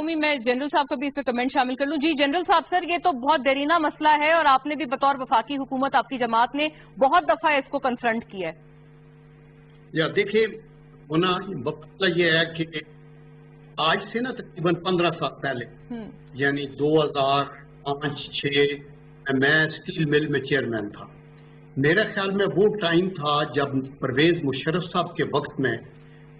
میں जनरल साहब का भी इस पे कमेंट शामिल कर लूं। जी जनरल साहब, सर ये तो बहुत देरीना मसला है और आपने भी बतौर वफाकी हुकूमत, आपकी जमात ने बहुत दफा इसको कंफ्रंट किया है। या देखिए होना मसला ये है कि आज से ना तकरीबन 15 साल पहले यानी 2005-6 मैं स्टील मिल में चेयरमैन था। मेरा ख्याल में वो टाइम था जब परवेज मुशर्रफ साहब के वक्त में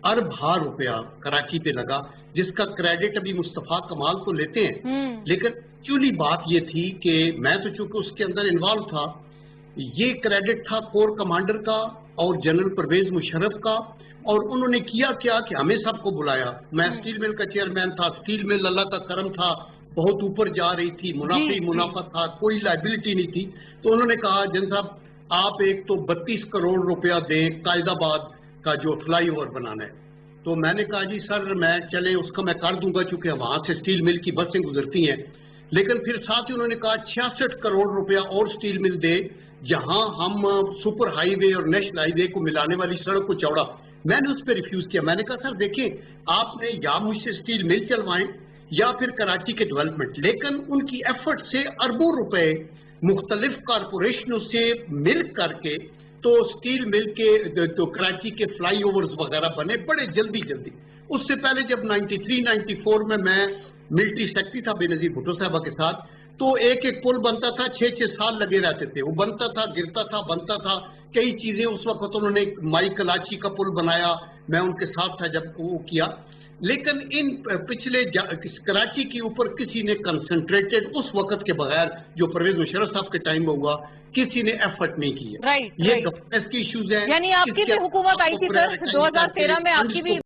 अरब रुपया कराची पे लगा, जिसका क्रेडिट अभी मुस्तफा कमाल तो लेते हैं, लेकिन एक्चुअली बात ये थी कि मैं तो चूंकि उसके अंदर इन्वॉल्व था, ये क्रेडिट था कोर कमांडर का और जनरल परवेज मुशर्रफ का। और उन्होंने किया क्या कि हमें सबको बुलाया। मैं स्टील मिल का चेयरमैन था, स्टील मिल अल्लाह का करम था बहुत ऊपर जा रही थी, मुनाफा था, कोई लाइबिलिटी नहीं थी। तो उन्होंने कहा जन साहब आप एक तो 32 करोड़ रुपया दें कायदाबाद का जो फ्लाई ओवर बनाना है। तो मैंने कहा जी सर मैं चले उसका मैं कर दूंगा, चूंकि वहां से स्टील मिल की बसें गुजरती हैं। लेकिन फिर साथ ही उन्होंने कहा 66 करोड़ रुपया और स्टील मिल दे जहां हम सुपर हाईवे और नेशनल हाईवे को मिलाने वाली सड़क को चौड़ा। मैंने उस पर रिफ्यूज किया। मैंने कहा सर देखें आपने या मुझसे स्टील मिल चलवाएं या फिर कराची के डेवलपमेंट, लेकिन उनकी एफर्ट से अरबों रुपए मुख्तलिफ कारपोरेशनों से मिल करके तो स्टील मिल के तो कराची के फ्लाई ओवर्स वगैरह बने बड़े जल्दी। उससे पहले जब 93-94 में मैं मिलिट्री सेक्रेटरी था बेनजीर भुट्टो साहबा के साथ, तो एक पुल बनता था, 6-6 साल लगे रहते थे। वो बनता था, गिरता था, बनता था। कई चीजें उस वक्त उन्होंने माई कलाची का पुल बनाया, मैं उनके साथ था जब वो किया। लेकिन इन पिछले कराची के ऊपर किसी ने कंसंट्रेटेड उस वक्त के बगैर जो परवेज मुशर्रफ साहब के टाइम में हुआ किसी ने एफर्ट नहीं किया। ये गवर्नेंस के इश्यूज हैं। यानी आपकी भी हुकूमत आई थी सर 2013 में, आपकी भी